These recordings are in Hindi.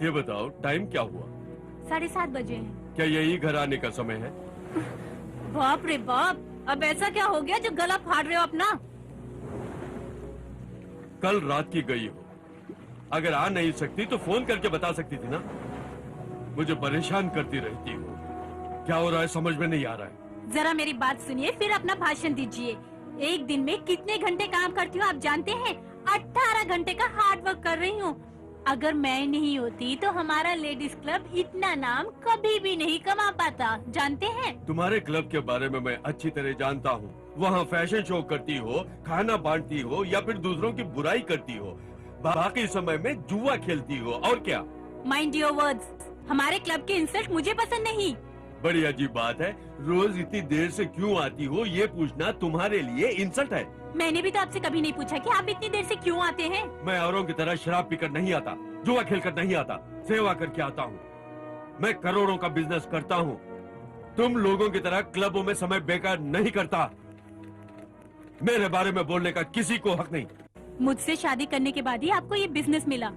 ये बताओ टाइम क्या हुआ? 7:30 बजे हैं। क्या यही घर आने का समय है? बाप रे बाप, अब ऐसा क्या हो गया जो गला फाड़ रहे हो अपना? कल रात की गई हो, अगर आ नहीं सकती तो फोन करके बता सकती थी ना। मुझे परेशान करती रहती हो, क्या हो रहा है समझ में नहीं आ रहा है। जरा मेरी बात सुनिए फिर अपना भाषण दीजिए। एक दिन में कितने घंटे काम करती हूँ आप जानते हैं? 18 घंटे का हार्ड वर्क कर रही हूँ। अगर मैं नहीं होती तो हमारा लेडीज क्लब इतना नाम कभी भी नहीं कमा पाता, जानते हैं? तुम्हारे क्लब के बारे में मैं अच्छी तरह जानता हूँ। वहाँ फैशन शो करती हो, खाना बांटती हो या फिर दूसरों की बुराई करती हो। बाकी समय में जुआ खेलती हो और क्या। Mind your words. हमारे क्लब के इंसल्ट मुझे पसंद नहीं। बड़ी अजीब बात है, रोज इतनी देर से क्यों आती हो ये पूछना तुम्हारे लिए इंसल्ट है। मैंने भी तो आपसे कभी नहीं पूछा कि आप इतनी देर से क्यों आते हैं। मैं औरों की तरह शराब पीकर नहीं आता, जुआ खेलकर नहीं आता, सेवा करके आता हूँ। मैं करोड़ों का बिजनेस करता हूँ। तुम लोगों की तरह क्लबों में समय बेकार नहीं करता। मेरे बारे में बोलने का किसी को हक नहीं। मुझसे शादी करने के बाद ही आपको ये बिजनेस मिला।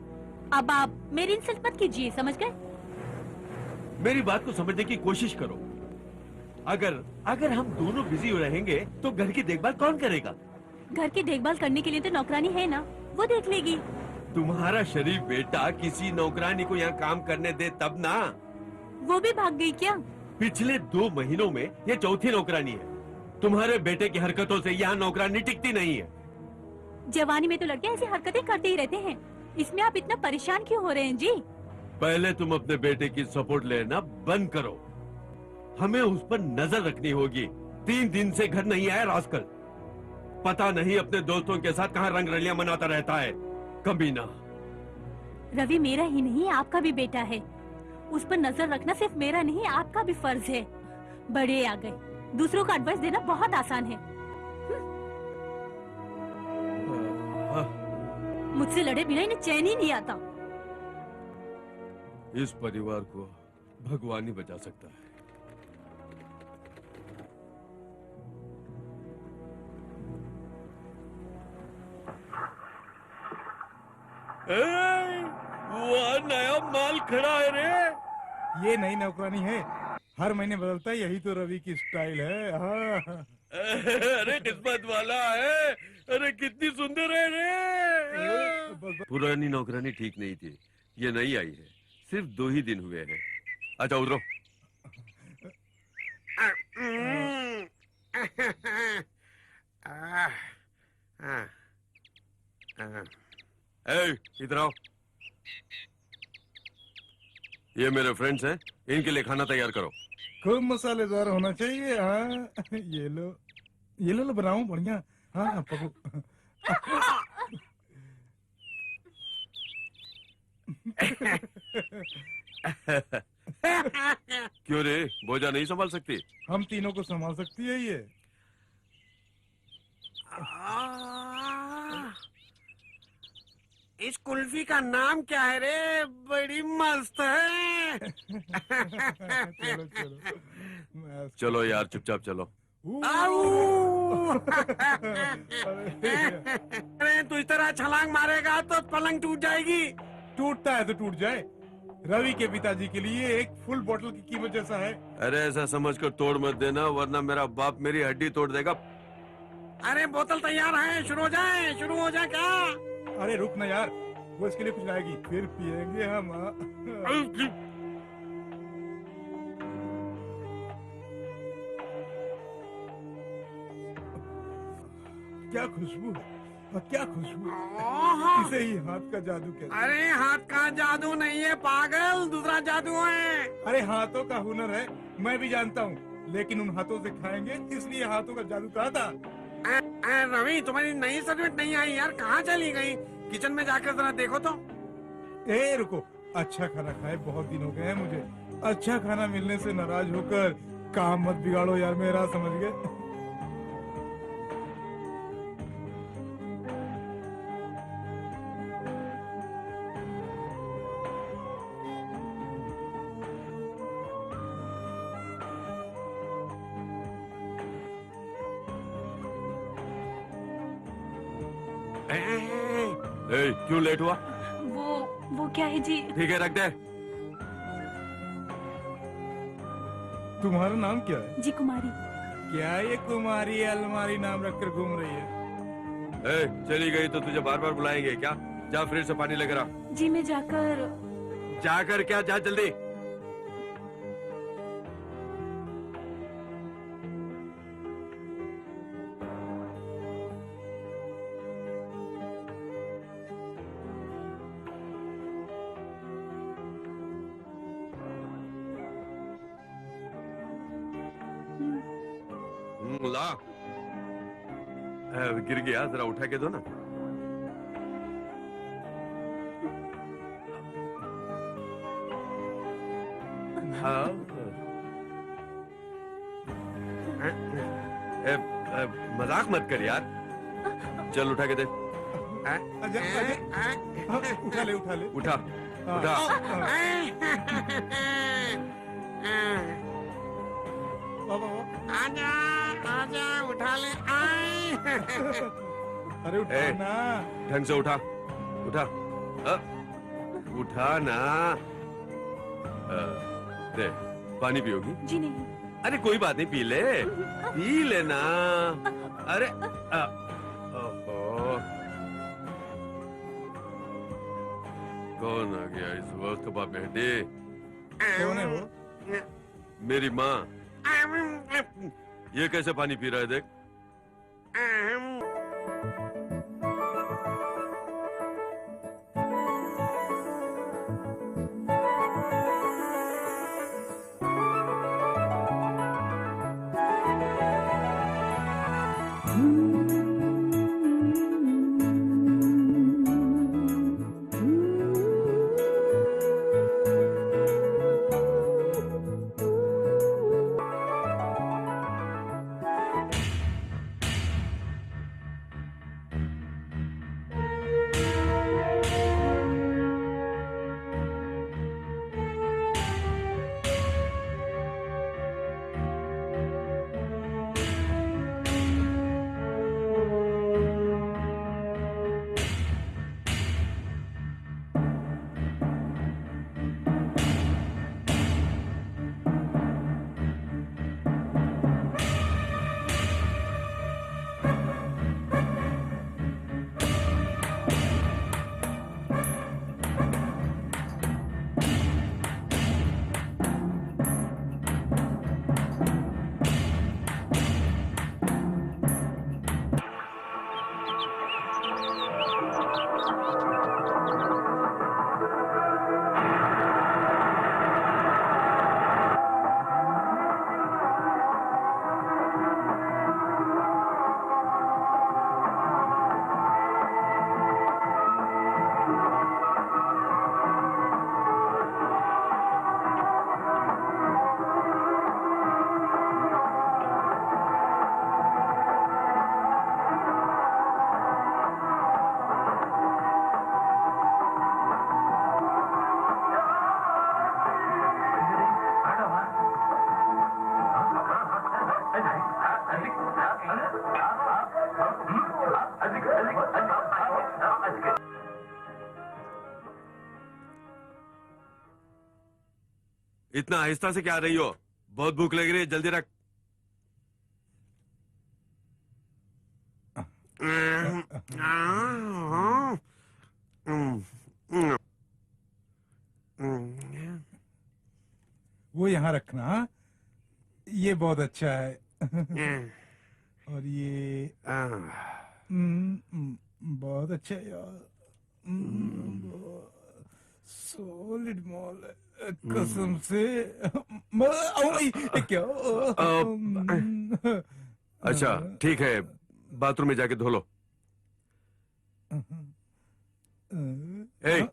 अब आप मेरी इंसल्ट मत कीजिए, समझ गए? मेरी बात को समझने की कोशिश करो। अगर हम दोनों बिजी रहेंगे तो घर की देखभाल कौन करेगा? घर की देखभाल करने के लिए तो नौकरानी है ना, वो देख लेगी। तुम्हारा शरीफ बेटा किसी नौकरानी को यहाँ काम करने दे तब ना। वो भी भाग गई क्या? पिछले 2 महीनों में ये चौथी नौकरानी है। तुम्हारे बेटे की हरकतों से यहाँ नौकरानी टिकती नहीं है। जवानी में तो लड़के ऐसी हरकतें करते ही रहते हैं, इसमें आप इतना परेशान क्यों हो रहे हैं जी? पहले तुम अपने बेटे की सपोर्ट लेना बंद करो। हमें उस पर नजर रखनी होगी। 3 दिन से घर नहीं आया रास्कल। पता नहीं अपने दोस्तों के साथ कहाँ रंग रलियां मनाता रहता है, कमीना। रवि मेरा ही नहीं आपका भी बेटा है। उस पर नजर रखना सिर्फ मेरा नहीं आपका भी फर्ज है। बड़े आ गए, दूसरों को एडवाइस देना बहुत आसान है। मुझसे लड़े बिना इन्हें चैन ही नहीं आता। इस परिवार को भगवान ही बचा सकता है। वो नया माल खड़ा है रे। ये नई नौकरानी है, हर महीने बदलता है, यही तो रवि की स्टाइल है। हाँ। अरे किस्मत वाला है। अरे कितनी सुंदर है रे। पुरानी नौकरानी ठीक नहीं थी, ये नई आई है। सिर्फ 2 ही दिन हुए हैं। अच्छा उतरो। इधर आओ। ये मेरे फ्रेंड्स हैं, इनके लिए खाना तैयार करो। खूब मसालेदार होना चाहिए। हाँ, ये लो बनाऊं बढ़िया। हाँ पकड़ो। क्यों रे, बोझा नहीं संभाल सकती? हम तीनों को संभाल सकती है ये। इस कुल्फी का नाम क्या है रे? बड़ी मस्त है। चलो चलो चलो यार चुपचाप चलो। अरे तू इस तरह छलांग मारेगा तो पलंग टूट जाएगी। टूटता है तो टूट जाए। रवि के पिताजी के लिए एक फुल बोतल की कीमत जैसा है। अरे ऐसा समझकर तोड़ मत देना, वरना मेरा बाप मेरी हड्डी तोड़ देगा। अरे बोतल तैयार है, शुरू हो जाए क्या? अरे रुक ना यार, वो इसके लिए कुछ लाएगी, फिर पिएंगे हम। क्या खुशबू, क्या खुशबू। इसे ही हाथ का जादू कहते हैं। अरे हाथ का जादू नहीं है पागल, दूसरा जादू है। अरे हाथों का हुनर है, मैं भी जानता हूँ, लेकिन उन हाथों से खाएंगे इसलिए हाथों का जादू कहा था। रवि तुम्हारी नई सर्वेंट नहीं आई यार, कहाँ चली गई? किचन में जाकर जरा देखो तो। ए रुको, अच्छा खाना खाए बहुत दिन हो गए हैं मुझे। अच्छा खाना मिलने से नाराज होकर काम मत बिगाड़ो यार मेरा, समझ गए? क्यों लेट हुआ? वो वो क्या है जी? ठीक है, रख दे। तुम्हारा नाम क्या है? जी कुमारी। क्या ये कुमारी अलमारी नाम रखकर घूम रही है? चली गई तो तुझे बार बार बुलाएंगे क्या? जा फ्रिज से पानी लेकर आ। जी मैं जाकर। जाकर क्या, जा जल्दी। ला। गिर गया, जरा उठा के दो ना। हाँ। मजाक मत कर यार, चल उठा के दे। अजय अजय हाँ, उठा ले उठा ले। उठा हाँ, उठा। वाह, वाह, वाह। आजा आजा उठा ले। आए। अरे उठा ए, ना। ढंग से उठा, उठा। उठा ना। दे, पानी पियोगी? जी नहीं। अरे कोई बात नहीं, पी ले, पी लेना। अरे ओहो, कौन आ गया इस वक्त बा बेटे? कौन है वो? मेरी माँ। ये कैसे पानी पी रहा है देख। इतना आहिस्ता से क्या रही हो? बहुत भूख लग रही है, जल्दी रख। वो यहाँ रखना, ये बहुत अच्छा है। और ये बहुत अच्छा है यार। सॉलिड मॉल है कसम से। क्या? अच्छा ठीक है, बाथरूम में जाके धो लो। ए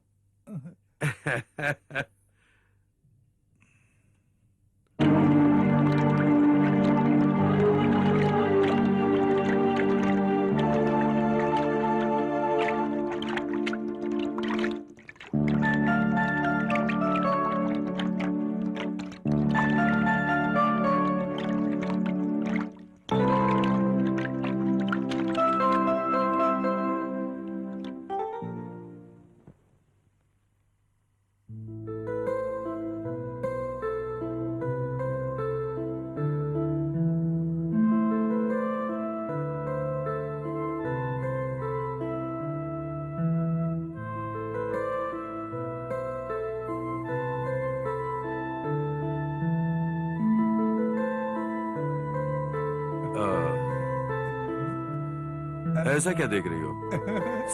ऐसा क्या देख रही हो?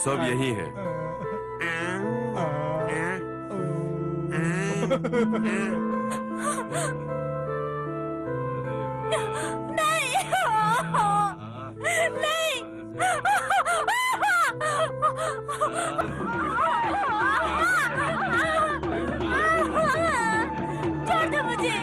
सब यही है। छोड़ दो मुझे।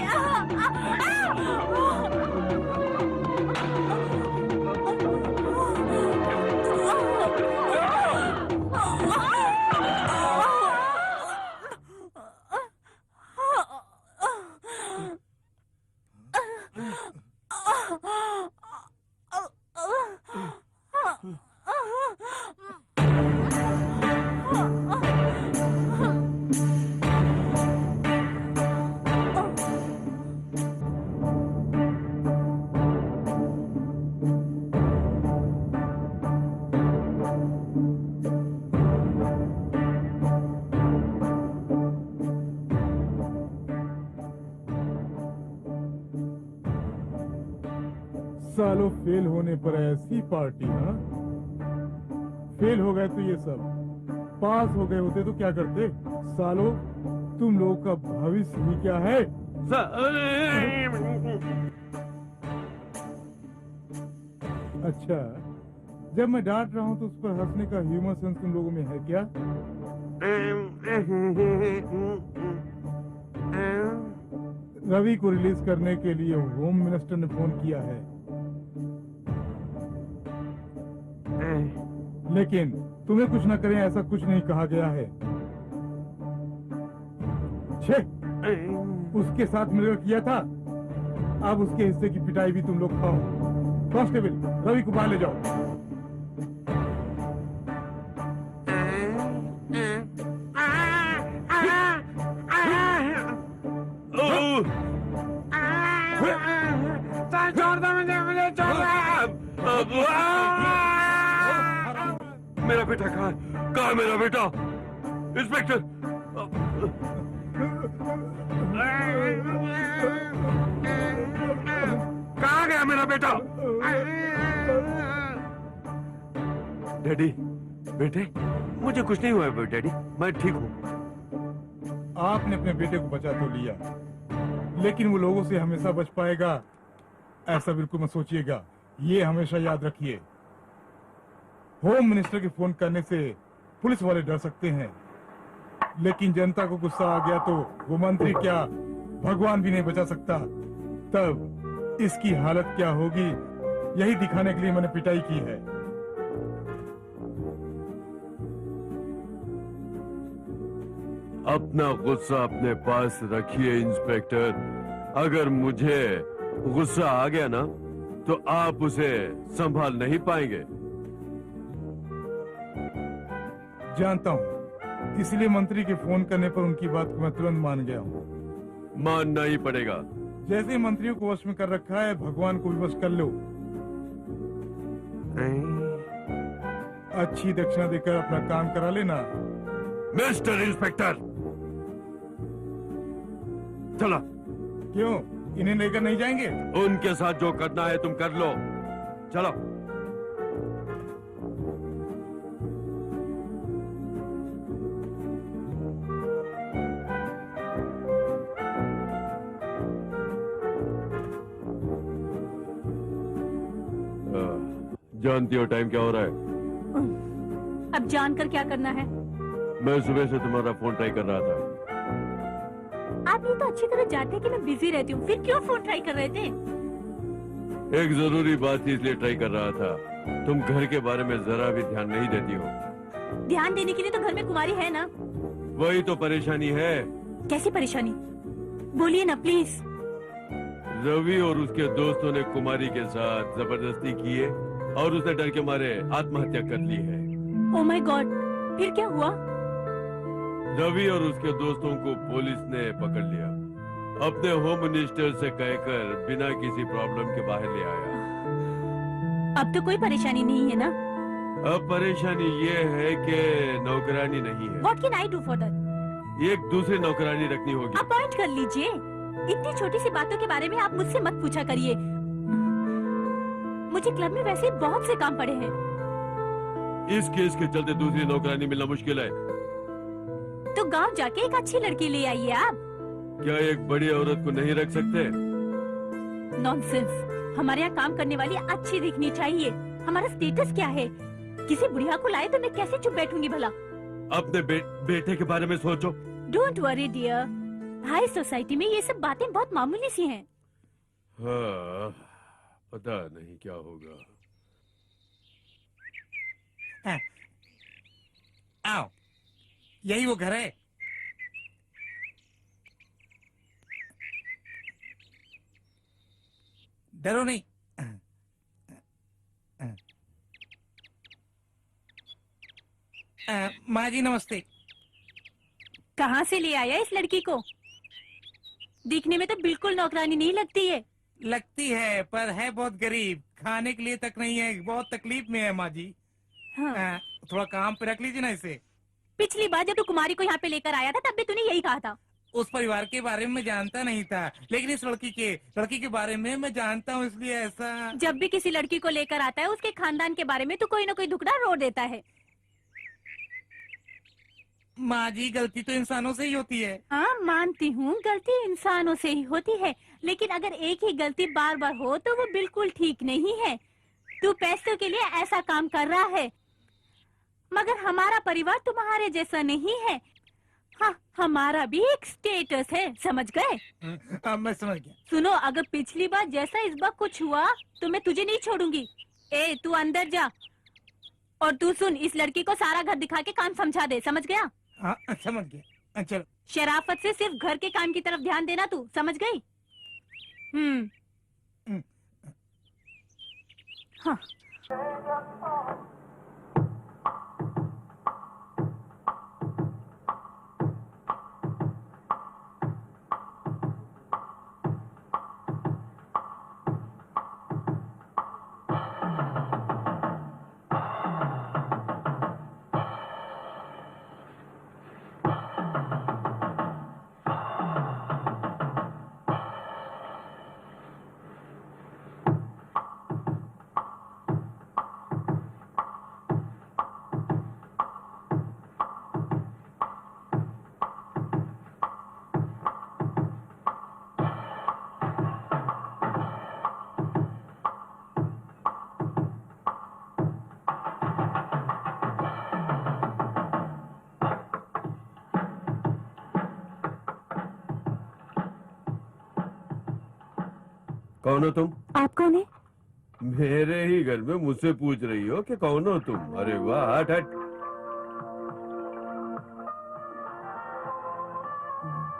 सालों फेल होने पर ऐसी पार्टी, हाँ? फेल हो गए तो ये सब, पास हो गए होते तो क्या करते? सालों, तुम लोगों का भविष्य ही क्या है? अच्छा, जब मैं डांट रहा हूँ तो उस पर हंसने का ह्यूमर सेंस तुम लोगों में है क्या? रवि को रिलीज करने के लिए होम मिनिस्टर ने फोन किया है, लेकिन तुम्हें कुछ न करें ऐसा कुछ नहीं कहा गया है। छे, उसके साथ मिलकर किया था, अब उसके हिस्से की पिटाई भी तुम लोग खाओ। कांस्टेबल, रवि को बाहर ले जाओ। छोड़ दो मुझे छोड़ दो। मेरा बेटा कहाँ है? कहाँ है मेरा बेटा? इंस्पेक्टर! कहाँ गया मेरा बेटा? डैडी, बेटे, मुझे कुछ नहीं हुआ है डैडी, मैं ठीक हूँ। आपने अपने बेटे को बचा तो लिया, लेकिन वो लोगों से हमेशा बच पाएगा ऐसा बिल्कुल मत सोचिएगा। ये हमेशा याद रखिए, होम मिनिस्टर के फोन करने से पुलिस वाले डर सकते हैं, लेकिन जनता को गुस्सा आ गया तो वो मंत्री क्या, भगवान भी नहीं बचा सकता। तब इसकी हालत क्या होगी, यही दिखाने के लिए मैंने पिटाई की है। अपना गुस्सा अपने पास रखिए इंस्पेक्टर। अगर मुझे गुस्सा आ गया ना तो आप उसे संभाल नहीं पाएंगे। जानता हूँ, इसलिए मंत्री के फोन करने पर उनकी बात को मैं तुरंत मान गया हूँ। मानना ही पड़ेगा। जैसे मंत्रियों को वश में कर रखा है, भगवान को भी वश कर लो। अच्छी दक्षिणा देकर अपना काम करा लेना। मिस्टर इंस्पेक्टर, चला। क्यों, इन्हें लेकर नहीं जाएंगे? उनके साथ जो करना है तुम कर लो, चलो। जानती हो टाइम क्या हो रहा है? अब जानकर क्या करना है? मैं सुबह से तुम्हारा फोन ट्राई कर रहा था। आप ये तो अच्छी तरह जानते हैं कि मैं बिजी रहती हूँ, फिर क्यों फोन ट्राई कर रहे थे? एक जरूरी बात थी इसलिए ट्राई कर रहा था। तुम घर के बारे में जरा भी ध्यान नहीं देती हो। ध्यान देने के लिए तो घर में कुमारी है ना। वही तो परेशानी है। कैसी परेशानी? बोलिए ना प्लीज। रवि और उसके दोस्तों ने कुमारी के साथ जबरदस्ती की है और उसने डर के मारे आत्महत्या कर ली है। ओह माय गॉड, फिर क्या हुआ? रवि और उसके दोस्तों को पुलिस ने पकड़ लिया। अपने होम मिनिस्टर से कहकर बिना किसी प्रॉब्लम के बाहर ले आया। अब तो कोई परेशानी नहीं है ना? अब परेशानी ये है कि नौकरानी नहीं है। What can I do for that? एक दूसरी नौकरानी रखनी होगी। अपॉइंट कर लीजिए। इतनी छोटी सी बातों के बारे में आप मुझसे मत पूछा करिए। मुझे क्लब में वैसे बहुत से काम पड़े हैं। इस केस के चलते दूसरी नौकरानी मिलना मुश्किल है। तो गांव जाके एक अच्छी लड़की ले आइए आप। क्या एक बड़ी औरत को नहीं रख सकते? नॉनसेंस। हमारे यहाँ काम करने वाली अच्छी दिखनी चाहिए। हमारा स्टेटस क्या है? किसी बुढ़िया को लाए तो मैं कैसे चुप बैठूंगी भला? अपने बेटे के बारे में सोचो। Don't worry dear, high society में ये सब बातें बहुत मामूली सी हैं। हाँ, पता नहीं क्या होगा। हाँ, आओ, यही वो घर है। डरो नहीं। माँ जी नमस्ते। कहाँ से ले आया इस लड़की को? दिखने में तो बिल्कुल नौकरानी नहीं लगती है। लगती है पर है बहुत गरीब, खाने के लिए तक नहीं है, बहुत तकलीफ में है माँ जी। हाँ। थोड़ा काम पे रख लीजिए ना इसे। पिछली बार जब तू कुमारी को यहाँ पे लेकर आया था तब भी तूने यही कहा था। उस परिवार के बारे में मैं जानता नहीं था, लेकिन इस लड़की के बारे में मैं जानता हूँ, इसलिए ऐसा। जब भी किसी लड़की को लेकर आता है उसके खानदान के बारे में तू कोई ना कोई दुखड़ा रो देता है। माँ जी गलती तो इंसानों से ही होती है। हाँ मानती हूँ, गलती इंसानों से ही होती है, लेकिन अगर एक ही गलती बार बार हो तो वो बिल्कुल ठीक नहीं है। तू पैसों के लिए ऐसा काम कर रहा है, मगर हमारा परिवार तुम्हारे जैसा नहीं है। हाँ, हमारा भी एक स्टेटस है, समझ गए? मैं समझ गया। सुनो, अगर पिछली बार जैसा इस बार कुछ हुआ तो मैं तुझे नहीं छोड़ूंगी। ए, तू अंदर जा। और तू सुन, इस लड़की को सारा घर दिखा के काम समझा दे, समझ गया? हाँ समझ गया। चलो। शराफत से सिर्फ घर के काम की तरफ ध्यान देना, तू समझ गई? हाँ। कौन हो तुम? आप कौन है? मेरे ही घर में मुझसे पूछ रही हो कि कौन हो तुम? अरे वाह, हट हट।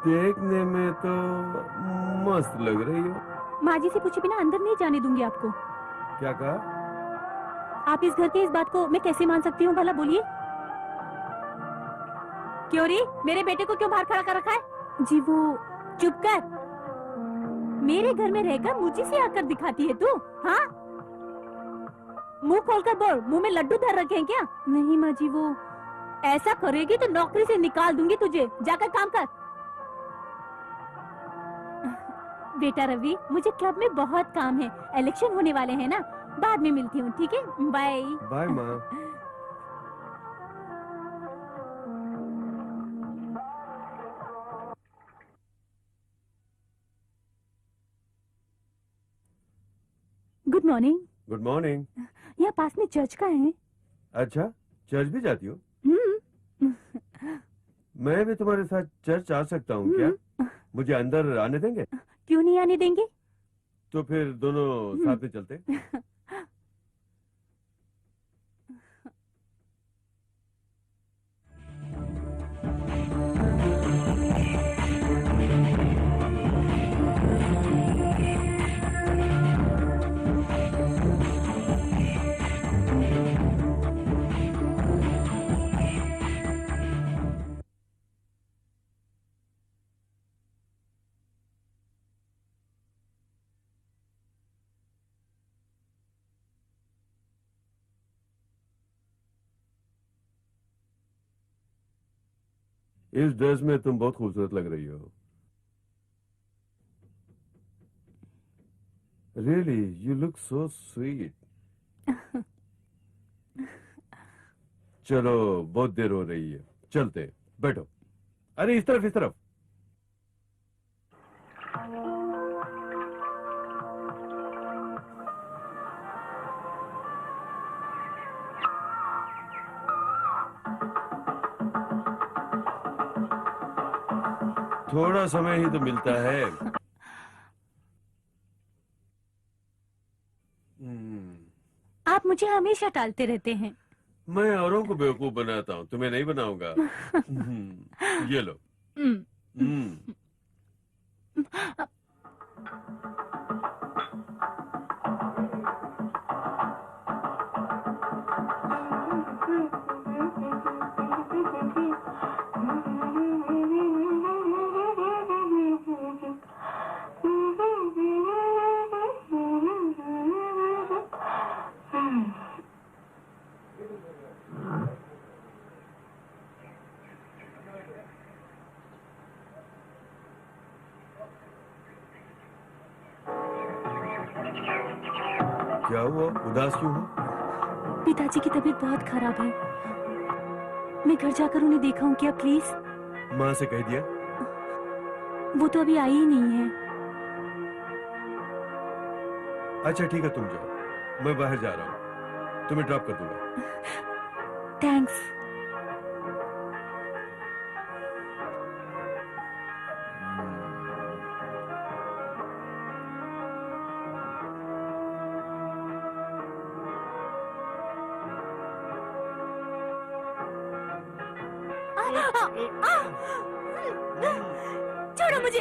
देखने में तो मस्त लग रही हो। माँ जी से पूछे बिना अंदर नहीं जाने दूंगी आपको। क्या कहा? आप इस घर के इस बात को मैं कैसे मान सकती हूँ भला, बोलिए? क्यों री, मेरे बेटे को क्यों बाहर खड़ा कर रखा है? जी वो, चुप कर। मेरे घर में रहकर मुझे से आकर दिखाती है तू? हाँ, मुंह खोलकर बोल, मुंह में लड्डू धर रखे हैं क्या? नहीं माँ जी, वो ऐसा करेगी तो नौकरी से निकाल दूंगी तुझे। जाकर काम कर। बेटा रवि, मुझे क्लब में बहुत काम है, इलेक्शन होने वाले हैं ना, बाद में मिलती हूँ, ठीक है? बाय बाय माँ। Good morning. Good morning. यहाँ पास में चर्च का है। अच्छा, चर्च भी जाती हो? हम्म। मैं भी तुम्हारे साथ चर्च आ सकता हूँ क्या? मुझे अंदर आने देंगे? क्यों नहीं आने देंगे? तो फिर दोनों साथ में चलते। इस ड्रेस में तुम बहुत खूबसूरत लग रही हो। Really, you look so sweet. चलो बहुत देर हो रही है, चलते, बैठो। अरे इस तरफ, इस तरफ। थोड़ा समय ही तो मिलता है। आप मुझे हमेशा टालते रहते हैं। मैं औरों को बेवकूफ बनाता हूँ, तुम्हें नहीं बनाऊंगा। ये लो। हम्म। क्या हुआ, उदास क्यों हो? पिताजी की तबीयत बहुत खराब है। मैं घर जाकर उन्हें देखाऊं क्या प्लीज? माँ से कह दिया? वो तो अभी आई ही नहीं है। अच्छा ठीक है, तुम जाओ, मैं बाहर जा रहा हूँ, तुम्हें ड्रॉप कर दूंगा। थैंक्स। छोड़ो मुझे।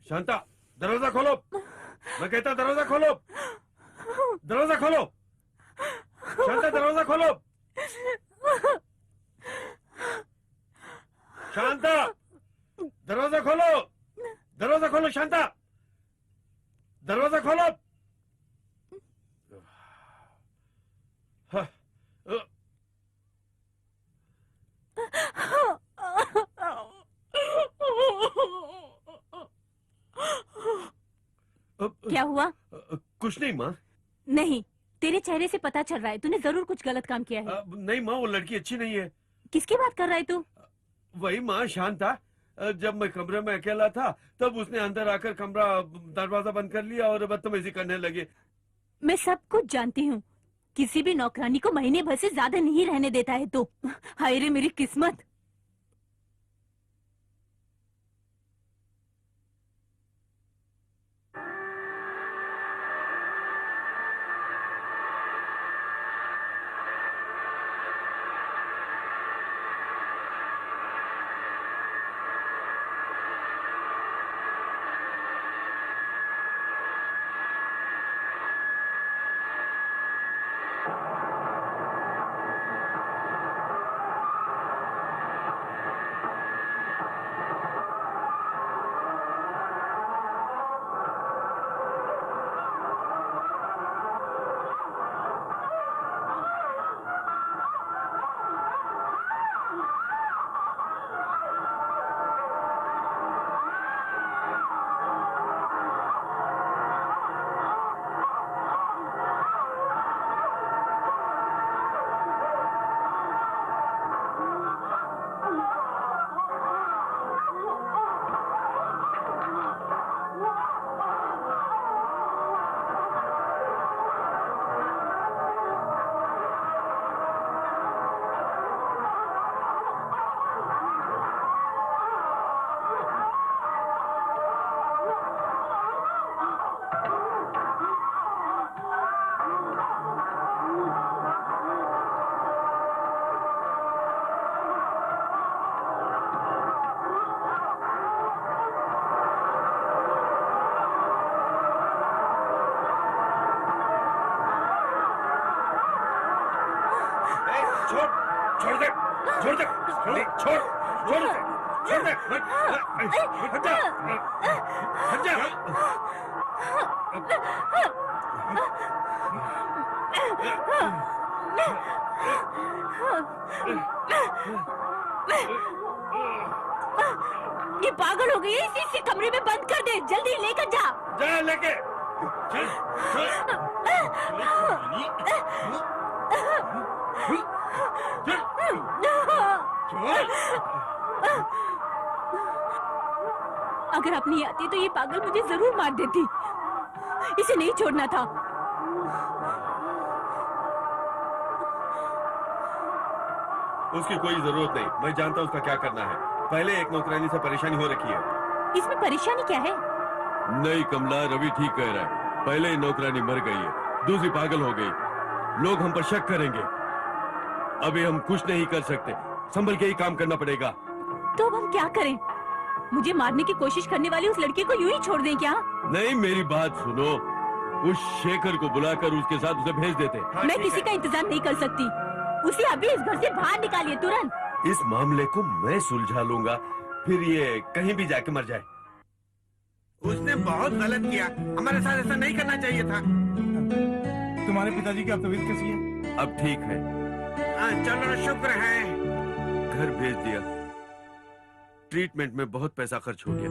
शांता, दरवाजा खोलो। मैं कहता दरवाजा खोलो, दरवाजा खोलो। शांता, दरवाजा खोलो। शांता, दरवाजा खोलो, दरवाजा खोलो। शांता, दरवाजा खोलो। हाँ, क्या हुआ? कुछ नहीं माँ। नहीं, तेरे चेहरे से पता चल रहा है तूने जरूर कुछ गलत काम किया है। नहीं माँ, वो लड़की अच्छी नहीं है। किसकी बात कर रहा है तू? वही माँ, शांता। जब मैं कमरे में अकेला था तब उसने अंदर आकर कमरा दरवाजा बंद कर लिया और बदतमीजी करने लगे। मैं सब कुछ जानती हूँ। किसी भी नौकरानी को महीने भर से ज्यादा नहीं रहने देता है तो। हाय रे मेरी किस्मत। छोड़ दे, छोड़ दे, छोड़, छोड़, छोड़ दे, छोड़ दे, हट जा, हट जा। पागल हो गई है, इसी कमरे में बंद कर दे, जल्दी लेकर जा। जा लेके चल अगर आप नहीं आती तो ये पागल मुझे जरूर मार देती। इसे नहीं छोड़ना था। उसकी कोई जरूरत नहीं, मैं जानता हूँ उसका क्या करना है। पहले एक नौकरानी से परेशानी हो रखी है। इसमें परेशानी क्या है? नहीं कमला, रवि ठीक कह रहा है। पहले ही नौकरानी मर गई है, दूसरी पागल हो गई, लोग हम पर शक करेंगे। अभी हम कुछ नहीं कर सकते, संभल के ही काम करना पड़ेगा। तो अब हम क्या करें? मुझे मारने की कोशिश करने वाली उस लड़के को यूं ही छोड़ दें क्या? नहीं, मेरी बात सुनो, उस शेखर को बुलाकर उसके साथ उसे भेज देते। मैं किसी का इंतजार नहीं कर सकती। उसे अभी इस घर से बाहर निकालिए तुरंत। इस मामले को मैं सुलझा लूंगा, फिर ये कहीं भी जाके मर जाए। उसने बहुत गलत किया, हमारे साथ ऐसा नहीं करना चाहिए था। तुम्हारे पिताजी की अब तबीयत कैसी है? अब ठीक है, चलो शुक्र है। घर भेज दिया। ट्रीटमेंट में बहुत पैसा खर्च हो गया।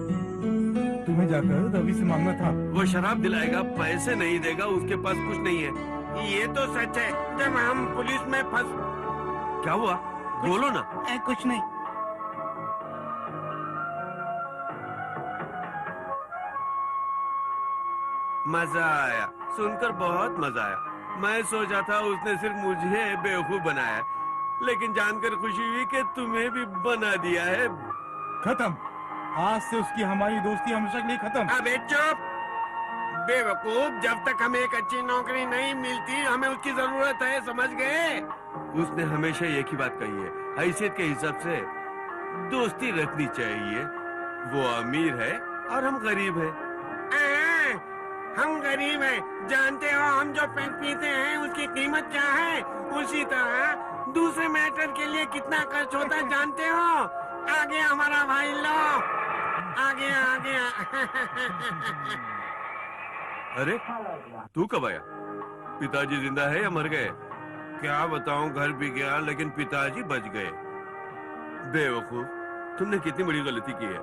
तुम्हें जाकर रवि से मांगना था। वो शराब दिलाएगा, पैसे नहीं देगा, उसके पास कुछ नहीं है। ये तो सच है। जब हम पुलिस में फंस। क्या हुआ? बोलो ना। कुछ नहीं। मजा आया, सुनकर बहुत मजा आया। मैं सोचा था उसने सिर्फ मुझे बेवकूफ बनाया, लेकिन जानकर खुशी हुई कि तुम्हें भी बना दिया है। खत्म। आज से उसकी हमारी दोस्ती हमेशा के लिए खत्म। अबे चुप बेवकूफ, जब तक हमें एक अच्छी नौकरी नहीं मिलती हमें उसकी जरूरत है, समझ गए? उसने हमेशा एक ही बात कही है, हैसियत के हिसाब से दोस्ती रखनी चाहिए। वो अमीर है और हम गरीब हैं। हम गरीब हैं, जानते हो हम जो पेन पीते हैं उसकी कीमत क्या है? उसी तरह दूसरे मैटर के लिए कितना खर्च होता है जानते हो? आ गया हमारा भाई, लो आ गया आ गया। अरे तू कब आया? पिताजी जिंदा है या मर गए? क्या बताऊं, घर भी गया लेकिन पिताजी बच गए। बेवकूफ, तुमने कितनी बड़ी गलती की है।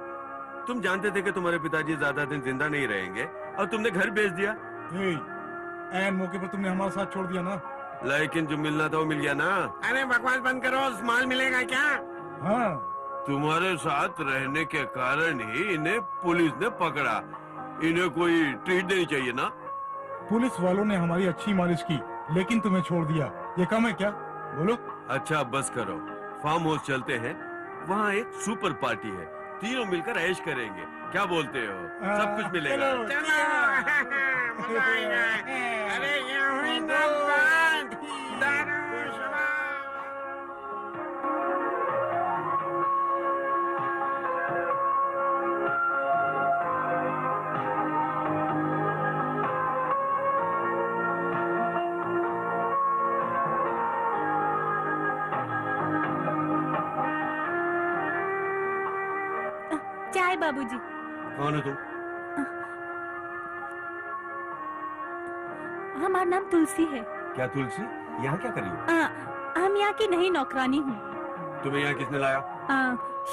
तुम जानते थे कि तुम्हारे पिताजी ज्यादा दिन जिंदा नहीं रहेंगे और तुमने घर भेज दिया। ऐन मौके पर तुमने हमारा साथ छोड़ दिया ना। लेकिन जो मिलना था वो मिल गया ना। अरे बकवास बंद करो, माल मिलेगा क्या? हाँ, तुम्हारे साथ रहने के कारण ही इन्हें पुलिस ने पकड़ा। इन्हें कोई ट्रीट देनी चाहिए ना। पुलिस वालों ने हमारी अच्छी मालिश की, लेकिन तुम्हें छोड़ दिया। ये कम है क्या? बोलो। अच्छा बस करो, फार्म हाउस चलते हैं, वहाँ एक सुपर पार्टी है, तीनों मिलकर ऐश करेंगे। क्या बोलते हो? सब कुछ मिलेगा। चलो। चलो मजा आएगा। अरे ये हुई ना बात, दारू शराब। चाय बाबूजी। कौन है तुम? हमारा नाम तुलसी है। क्या तुलसी यहाँ क्या कर रही हो? हम यहाँ की नई नौकरानी हूँ। तुम्हें यहाँ किसने लाया?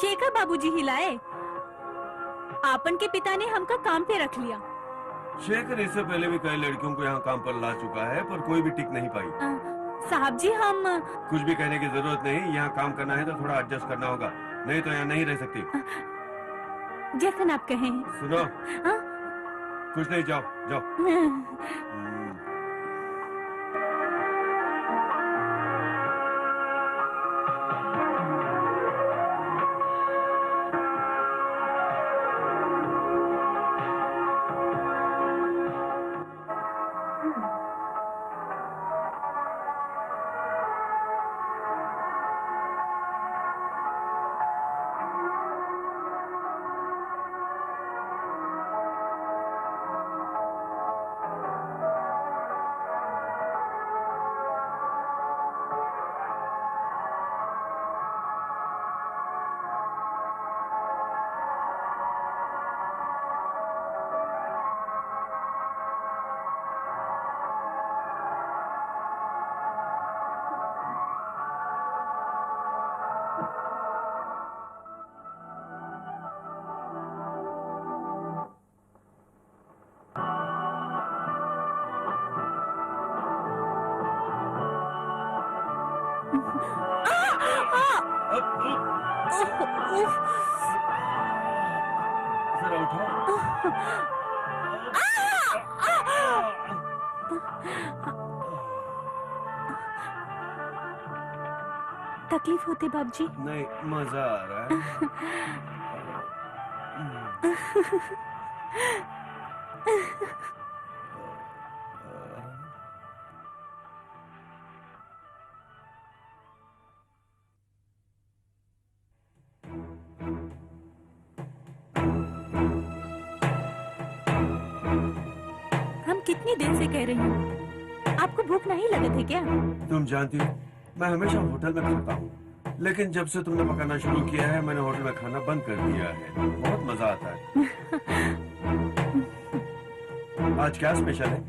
शेखर बाबूजी ही लाए। आपन के पिता ने हमका काम पे रख लिया। शेखर इससे पहले भी कई लड़कियों को यहाँ काम पर ला चुका है, पर कोई भी टिक नहीं पाई। साहब जी हम कुछ भी कहने की जरूरत नहीं, यहाँ काम करना है तो थोड़ा एडजस्ट करना होगा, नहीं तो यहाँ नहीं रह सकती। जैसन आप कहें। सुनो, हाँ? कुछ नहीं, जाओ जाओ। जरा उठाओ। तकलीफ होती बाबूजी? नहीं, मजा आ रहा है। हम कितनी देर से कह रही हूँ, आपको भूख नहीं लगे थे क्या? तुम जानती हो, मैं हमेशा होटल में खाता हूँ, लेकिन जब से तुमने पकाना शुरू किया है मैंने होटल में खाना बंद कर दिया है। बहुत मजा आता है। आज क्या स्पेशल है?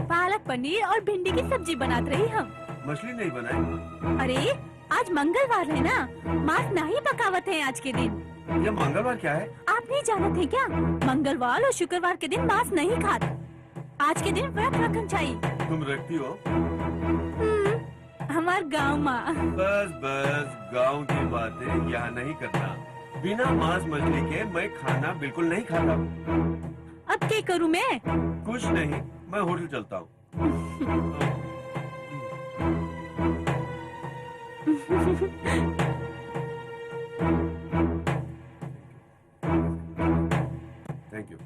पालक पनीर और भिंडी की सब्जी बनात रही हम। मछली नहीं बनाई? अरे आज मंगलवार है ना, मांस नहीं पकावत है आज के दिन। ये मंगलवार क्या है? आप नहीं जानते हैं क्या? मंगलवार और शुक्रवार के दिन मांस नहीं खाते। आज के दिन व्रत रखन चाहिए। तुम रखती हो? हमार गाँव माँ। बस बस, गांव की बातें यहाँ नहीं करना। बिना मांस मछली के मैं खाना बिल्कुल नहीं खाता। अब क्या करूँ मैं? कुछ नहीं, मैं होटल चलता हूँ। Thank you.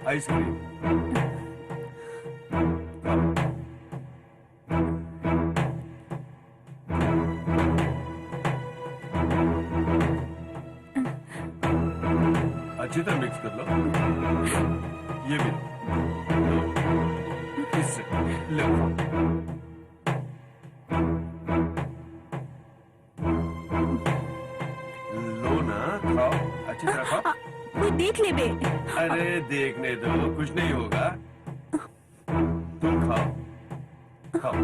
आइसक्रीम। अच्छी तरह मिक्स कर लो। ये भी लो। इससे लो। लो ना, खाओ, अच्छी तरह खाओ। कोई देख ले बे। अरे देखने दो, कुछ नहीं होगा। तुम खाओ, खाओ।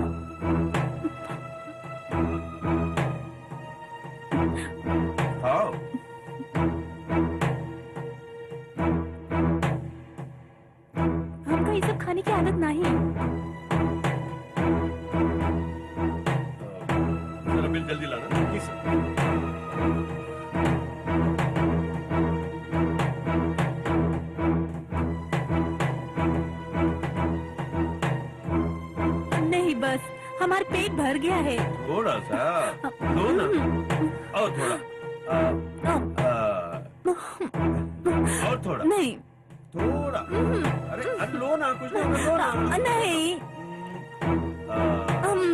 खाओ। हमको ये सब खाने की आदत नहीं है। जरा बिल जल्दी लाना। जी सर। नहीं बस, हमारा पेट भर गया है। थोड़ा सा लो ना, और थोड़ा और थोड़ा, नहीं थोड़ा। अरे लो ना, कुछ नहीं होगा, लो ना। नहीं,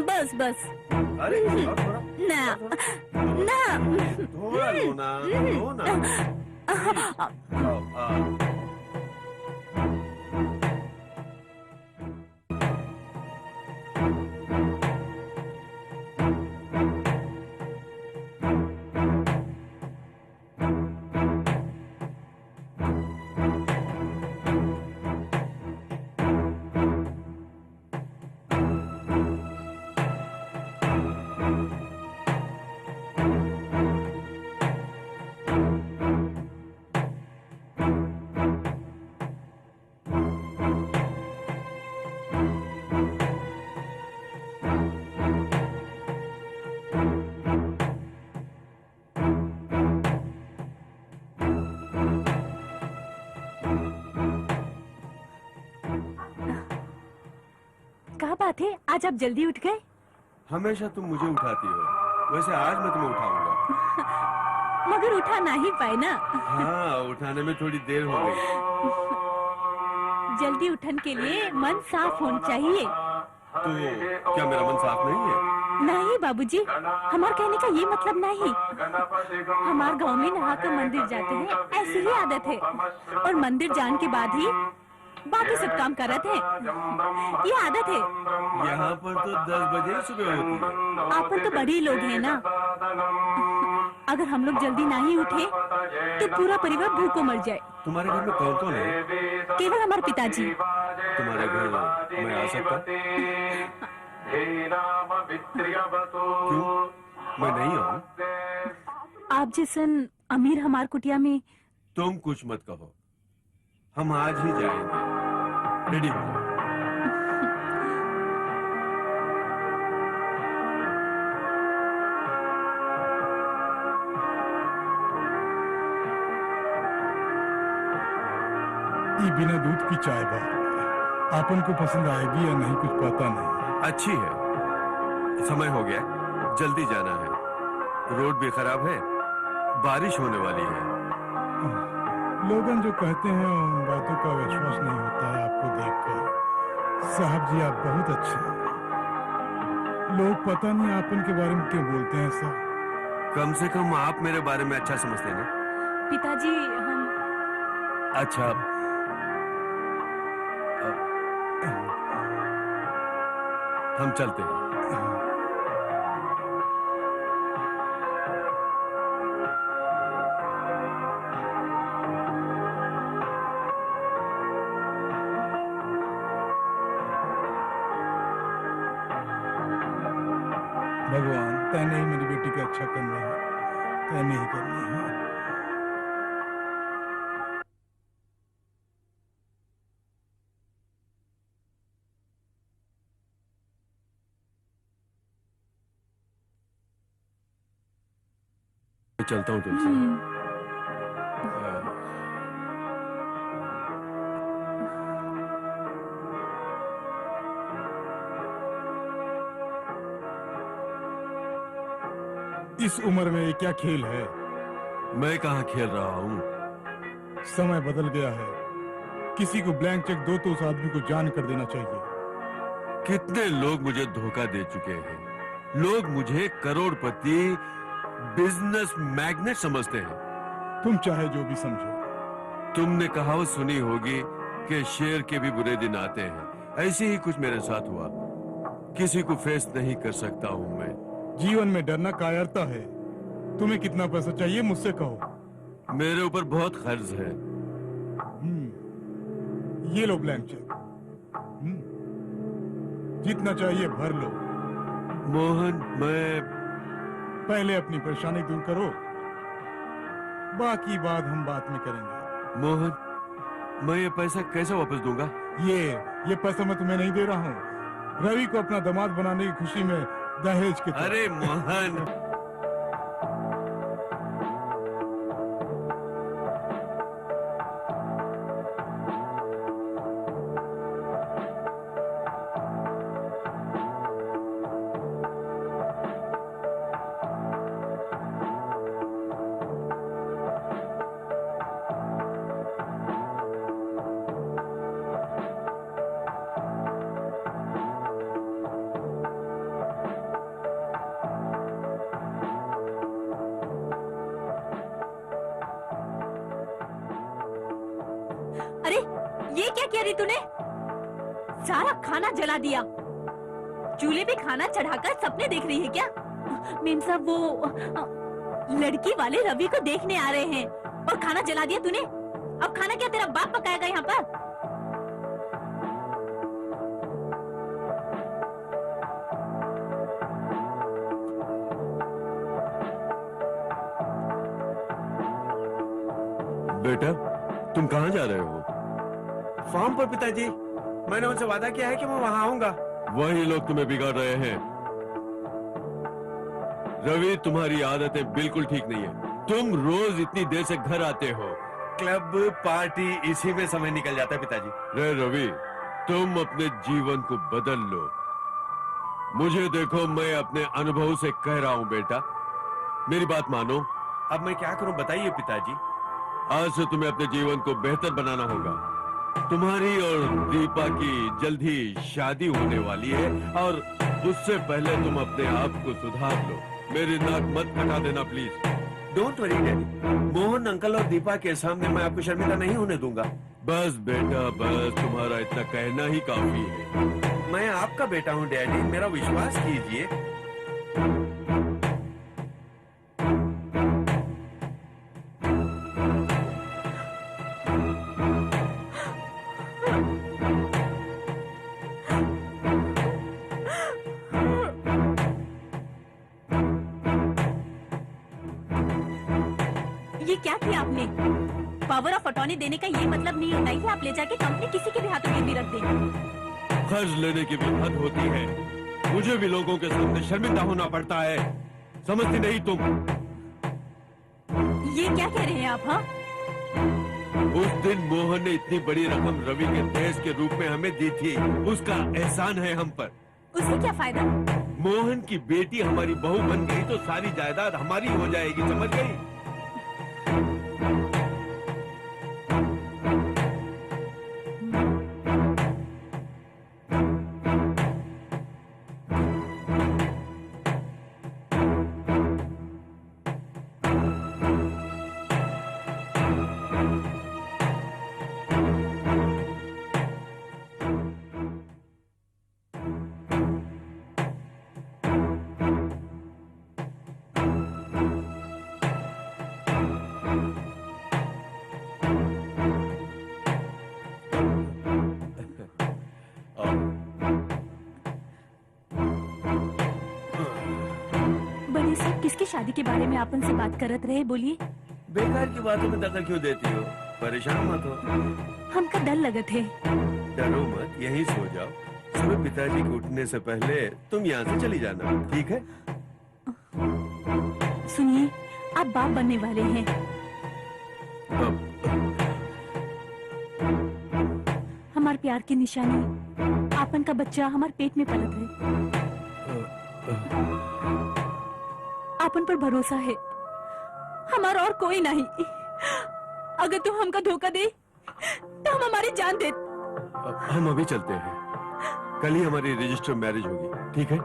बस बस। अरे और थोड़ा ना ना, थोड़ा लो ना, लो ना। क्या बात है, आज आप जल्दी उठ गए? हमेशा तुम मुझे उठाती हो, वैसे आज मैं तुम्हें उठाऊंगा। मगर उठा नहीं पाए ना। हाँ, उठाने में थोड़ी देर हो गई। जल्दी उठन के लिए मन साफ होना चाहिए। तो क्या मेरा मन साफ नहीं है? नहीं बाबूजी, हमारे कहने का ये मतलब नहीं। हमारे गांव में नहाकर मंदिर जाते हैं, ऐसी ही आदत है। और मंदिर जाने के बाद ही बाकी सब काम करते हैं, ये आदत है। यहाँ पर तो 10 बजे सुबह होती है। आप पर तो बड़े लोग हैं ना। अगर हम लोग जल्दी नहीं उठे तो पूरा परिवार भूखों मर जाए। तुम्हारे घर में कौन कौन है? केवल हमारे पिताजी। तुम्हारे घर मैं आ सकता? क्यों, मैं नहीं आऊँ? आप जैसन अमीर हमार कुटिया में। तुम कुछ मत कहो, हम आज ही जाएंगे। रेडी हो जाओ। ये बिना दूध की चाय बा आपन को पसंद आएगी या नहीं कुछ पता नहीं। अच्छी है, समय हो गया, जल्दी जाना है, रोड भी खराब है, बारिश होने वाली है। लोगन जो कहते हैं उन बातों का विश्वास नहीं होता है आपको देखकर। साहब जी आप बहुत अच्छे हैं। लोग पता नहीं आपन के बारे में क्यों बोलते हैं ऐसा। कम से कम आप मेरे बारे में अच्छा समझते हैं ना? पिताजी हम अच्छा, हम चलते हैं। भगवान तैने ही मेरी बेटी की अच्छा करना है, तैने ही करना है। मैं चलता हूँ तुमसे। इस उम्र में ये क्या खेल है। मैं कहाँ खेल रहा हूँ? समय बदल गया है। किसी को ब्लैंक चेक दो तो उस आदमी को जान कर देना चाहिए। कितने लोग मुझे धोखा दे चुके हैं। लोग मुझे करोड़पति बिजनेस मैग्नेट समझते हैं। तुम चाहे जो भी समझो। तुमने कहावत सुनी होगी कि शेर के भी बुरे दिन आते हैं। ऐसे ही कुछ मेरे साथ हुआ। किसी को फेस नहीं कर सकता हूँ मैं। जीवन में डरना कायरता है। तुम्हें कितना पैसा चाहिए मुझसे कहो। मेरे ऊपर बहुत कर्ज है। ये लो ब्लैंक चेक। जितना चाहिए भर लो। मोहन, मैं पहले अपनी परेशानी दूर करो, बाकी बात हम बाद में करेंगे। मोहन, मैं ये पैसा कैसे वापस दूंगा? ये पैसा मैं तुम्हें नहीं दे रहा हूँ। रवि को अपना दामाद बनाने की खुशी में दहेज के। अरे मोहन, अरे ये क्या किया री तूने? सारा खाना जला दिया। चूल्हे पे खाना चढ़ाकर सपने देख रही है क्या? मेम साहब वो लड़की वाले रवि को देखने आ रहे हैं और खाना जला दिया तूने। अब खाना क्या तेरा बाप पकाएगा यहाँ पर? बेटा तुम कहाँ जा रहे हो? फॉर्म पर पिताजी, मैंने उनसे वादा किया है कि मैं वहाँ आऊंगा। वही लोग तुम्हें बिगाड़ रहे हैं। रवि, तुम्हारी आदतें बिल्कुल ठीक नहीं है। तुम रोज इतनी देर से घर आते हो। क्लब पार्टी इसी में समय निकल जाता है पिताजी। रे रवि, तुम अपने जीवन को बदल लो। मुझे देखो, मैं अपने अनुभव से कह रहा हूँ बेटा, मेरी बात मानो। अब मैं क्या करूं बताइए पिताजी। आज से तुम्हें अपने जीवन को बेहतर बनाना होगा। तुम्हारी और दीपा की जल्द ही शादी होने वाली है और उससे पहले तुम अपने आप को सुधार लो। मेरी नाक मत कटा देना please. Don't worry daddy, Mohan uncle और दीपा के सामने मैं आपको शर्मिंदा नहीं होने दूंगा। बस बेटा बस, तुम्हारा इतना कहना ही काफी है। मैं आपका बेटा हूँ डैडी, मेरा विश्वास कीजिए। ये क्या किया आपने? पावर ऑफ अटॉर्नी देने का ये मतलब नहीं होता है कि आप ले जाके कंपनी किसी के भी हाथों में भी रख दें। कर्ज लेने की भी हद होती है। मुझे भी लोगों के सामने शर्मिंदा होना पड़ता है। समझती नहीं तुम? ये क्या कह रहे हैं आप? हाँ, उस दिन मोहन ने इतनी बड़ी रकम रवि के दहेज के रूप में हमें दी थी, उसका एहसान है हम पर। उससे क्या फायदा? मोहन की बेटी हमारी बहू बन गई तो सारी जायदाद हमारी हो जाएगी, समझ गई? बड़े साहब किसकी शादी के बारे में आप उनसे बात करत रहे, बोलिए। बेकार की बातों में दखल क्यों देती हो? परेशान मत हो। हमका डर लगत है। डरो मत, यहीं सो जाओ। सुबह पिताजी के उठने से पहले तुम यहाँ से चली जाना, ठीक है? सुनिए, आप बाप बनने वाले हैं। हमारे प्यार की निशानी आपन का बच्चा हमारे पेट में पलत है। आपन पर भरोसा है, हमारा और कोई नहीं। अगर तुम हमका धोखा दे तो हम हमारी जान दे। हम अभी चलते हैं, कल ही हमारी रजिस्टर मैरिज होगी, ठीक है?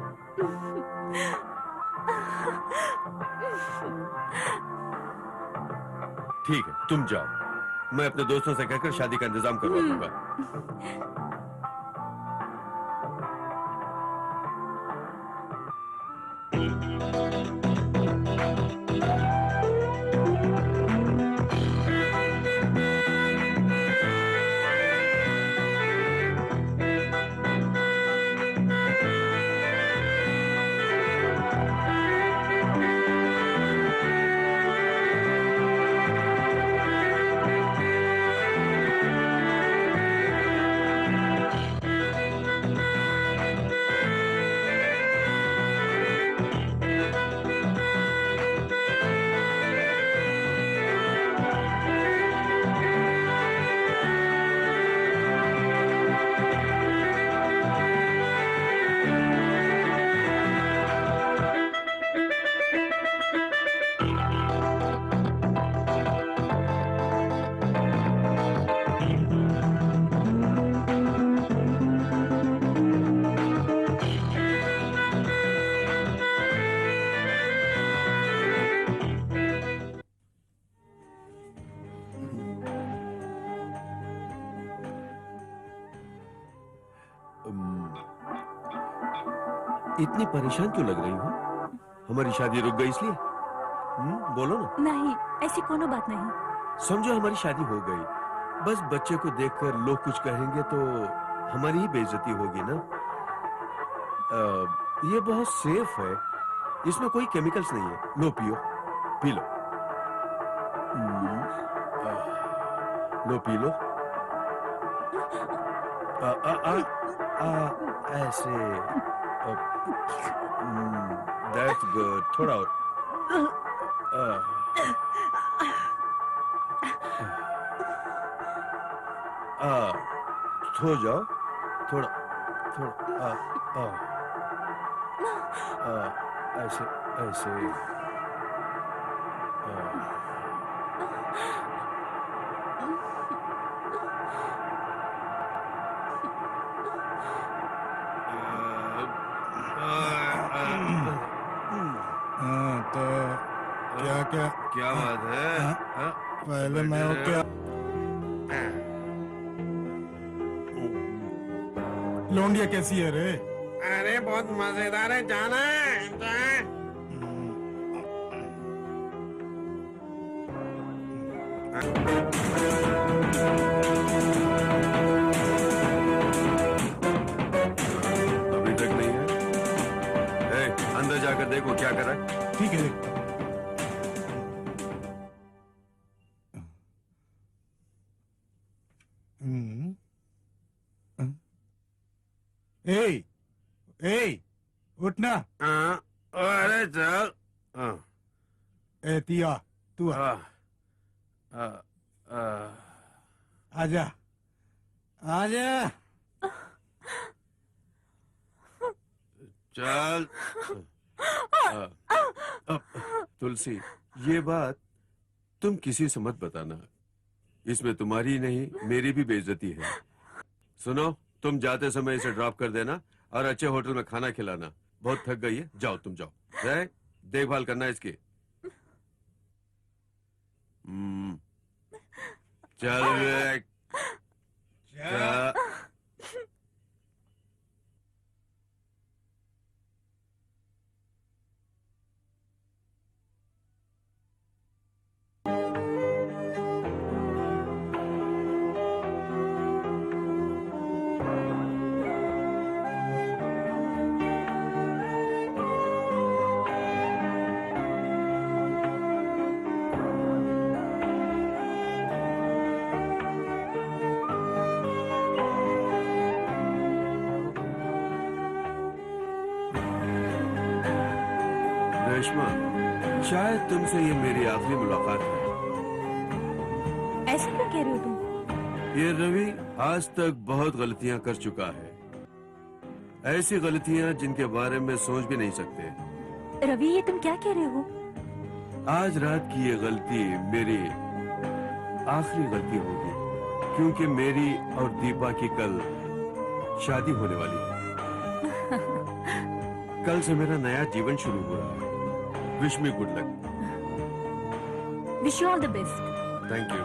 ठीक है, तुम जाओ, मैं अपने दोस्तों से कहकर शादी का इंतजाम करवा दूंगा। इतनी परेशान क्यों लग रही हो? हमारी शादी रुक गई इसलिए? बोलो ना। नहीं, ऐसी कोनो बात नहीं। समझो हमारी शादी हो गई, बस बच्चे को देखकर लोग कुछ कहेंगे तो हमारी ही बेइज्जती होगी ना। ये बहुत सेफ है, इसमें कोई केमिकल्स नहीं है। लो पियो, पी लो। लो पी लो। ऐसे। That's good. थोड़ा और। सो जाओ, थोड़ा थोड़ा ऐसे ऐसे। तो क्या क्या क्या बात है? पहले मैं वो क्या लौंडिया कैसी है रे? अरे बहुत मजेदार है, जाना है जा। अभी तक नहीं है? अंदर जाकर देखो क्या कर रहा है। ठीक है, देखता हूं। ए, उठना। अरे चल। ए तिया, तू आ। आजा आजा। चल। तुलसी, ये बात तुम किसी से मत बताना। इसमें तुम्हारी नहीं मेरी भी बेइज्जती है। सुनो, तुम जाते समय इसे ड्रॉप कर देना और अच्छे होटल में खाना खिलाना। बहुत थक गई है, जाओ तुम जाओ। देखभाल करना इसकी। चल रे। चल। रेशमा, शायद तुमसे ये मेरी आखिरी मुलाकात है। ऐसा क्यों कह रहे हो तुम? ये रवि आज तक बहुत गलतियां कर चुका है, ऐसी गलतियां जिनके बारे में सोच भी नहीं सकते। रवि, ये तुम क्या कह रहे हो? आज रात की ये गलती मेरी आखिरी गलती होगी, क्योंकि मेरी और दीपा की कल शादी होने वाली है। कल से मेरा नया जीवन शुरू हो रहा है। Wish me good luck. Wish you all the best. Thank you.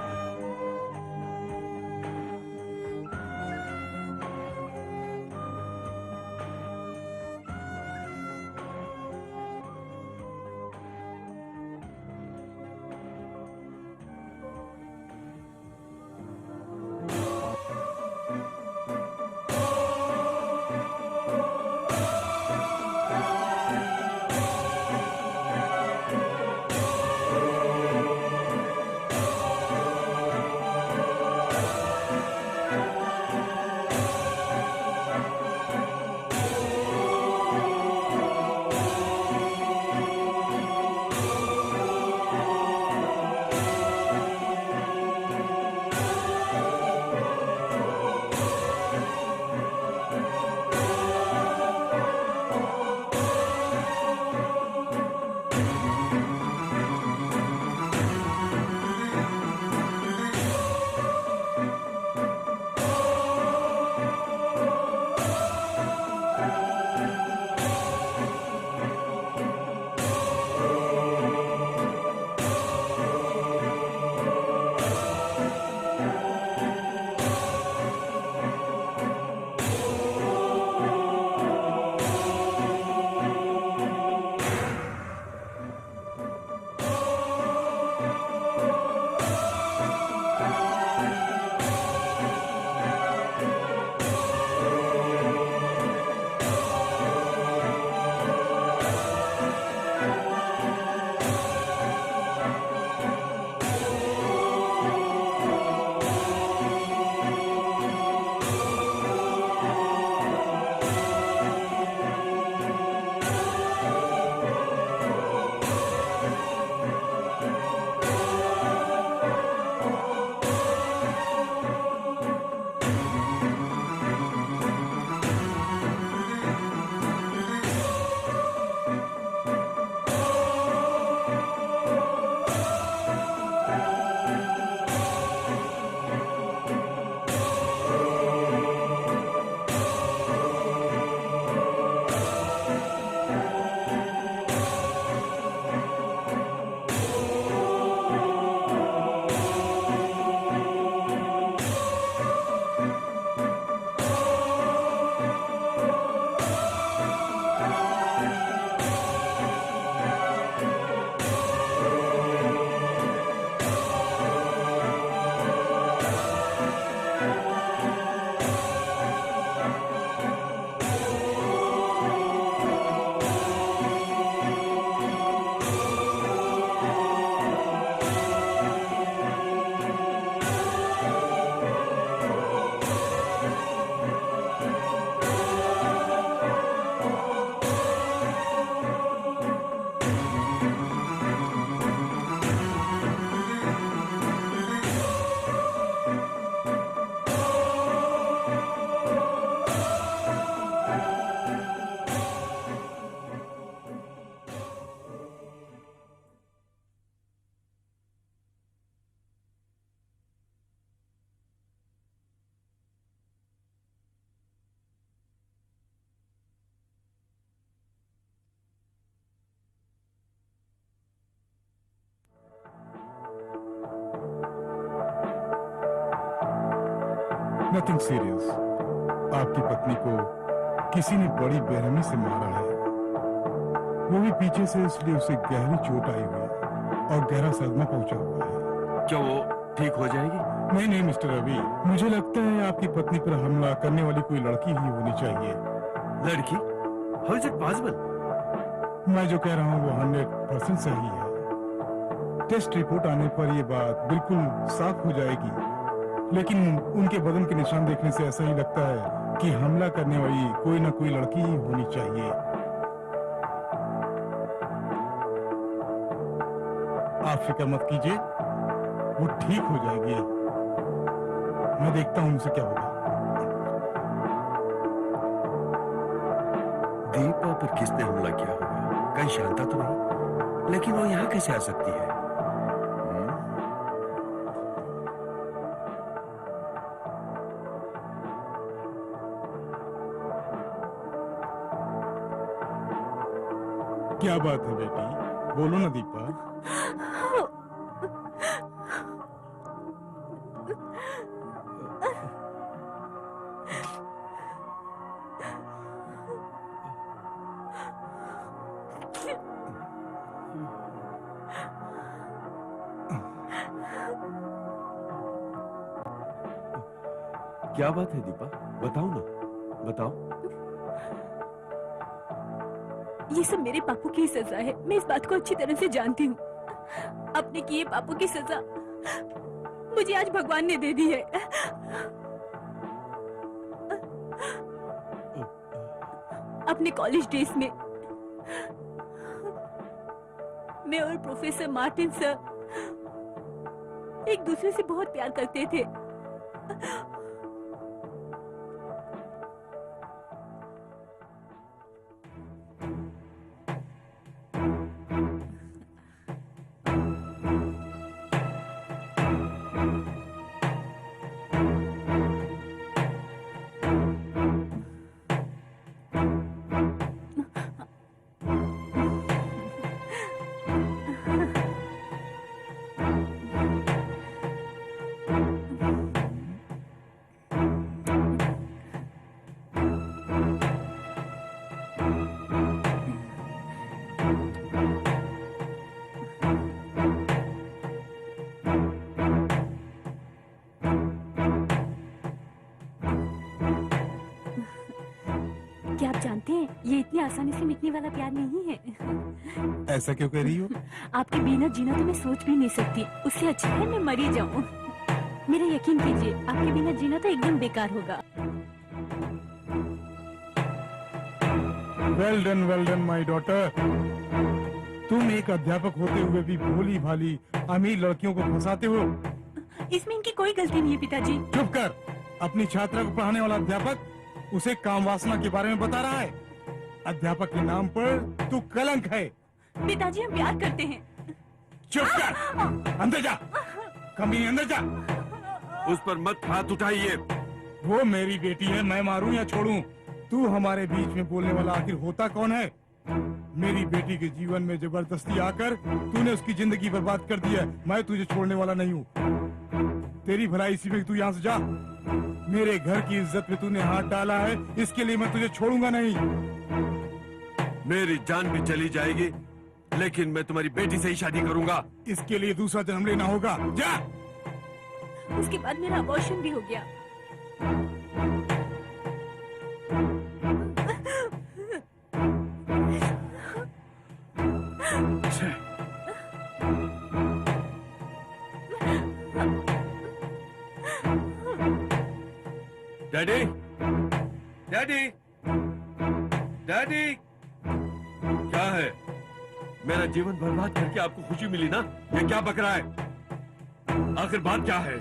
Nothing serious. आपकी पत्नी को किसी ने बड़ी बेरहमी से मारा है, वो भी पीछे से, इसलिए उसे गहरी चोट आई हुई है और गहरा सदमा पहुंचा हुआ है। क्या वो ठीक हो जाएगी? नहीं नहीं मिस्टर रवि, मुझे लगता है आपकी पत्नी पर हमला करने वाली कोई लड़की ही होनी चाहिए। लड़की? How is it possible? मैं जो कह रहा हूँ वो 100% सही है। टेस्ट रिपोर्ट आने पर ये बात बिल्कुल साफ हो जाएगी, लेकिन उनके बदन के निशान देखने से ऐसा ही लगता है कि हमला करने वाली कोई ना कोई लड़की ही होनी चाहिए। आप फिक्र मत कीजिए, वो ठीक हो जाएगी। मैं देखता हूँ उनसे क्या होगा। दीपा पर किसने हमला किया होगा? कहीं शांता तो नहीं? लेकिन वो यहाँ कैसे आ सकती है? क्या बात है बेटी, बोलो ना दीपा। क्या बात है दीपा? बताओ ना, बताओ। ये सब मेरे पापों की सजा है, मैं इस बात को अच्छी तरह से जानती हूँ। अपने किए पापों की सजा मुझे आज भगवान ने दे दी है। अपने कॉलेज डेज में मैं और प्रोफेसर मार्टिन सर एक दूसरे से बहुत प्यार करते थे। क्या आप जानते हैं, ये इतनी आसानी से मिटने वाला प्यार नहीं है। ऐसा क्यों कह रही हो? आपके बिना जीना तो मैं सोच भी नहीं सकती। उससे अच्छा है मैं मरी जाऊं। मेरा यकीन कीजिए, आपके बिना जीना तो एकदम बेकार होगा। Well done my daughter. तुम एक अध्यापक होते हुए भी भोली भाली अमीर लड़कियों को फंसाते हो। इसमें इनकी कोई गलती नहीं है पिताजी। चुप कर। अपनी छात्रा को पढ़ाने वाला अध्यापक उसे काम वासना के बारे में बता रहा है। अध्यापक के नाम पर तू कलंक है। पिताजी हम प्यार करते हैं। चुप कर, अंदर जा। कमी अंदर जा। उस पर मत हाथ उठाइए। वो मेरी बेटी है, मैं मारूं या छोड़ूं? तू हमारे बीच में बोलने वाला आखिर होता कौन है? मेरी बेटी के जीवन में जबरदस्ती आकर तूने उसकी जिंदगी बर्बाद कर दी है। मैं तुझे छोड़ने वाला नहीं हूँ। तेरी भलाई इसी में तू यहाँ से जा। मेरे घर की इज्जत में तूने हाथ डाला है, इसके लिए मैं तुझे छोड़ूंगा नहीं। मेरी जान भी चली जाएगी, लेकिन मैं तुम्हारी बेटी से ही शादी करूंगा। इसके लिए दूसरा जन्म लेना होगा। जा। उसके बाद मेरा अबॉर्शन भी हो गया। डैडी, डैडी, डैडी, क्या है? मेरा जीवन बर्बाद करके आपको खुशी मिली ना? ये क्या बक रहा है? आखिर बात क्या है?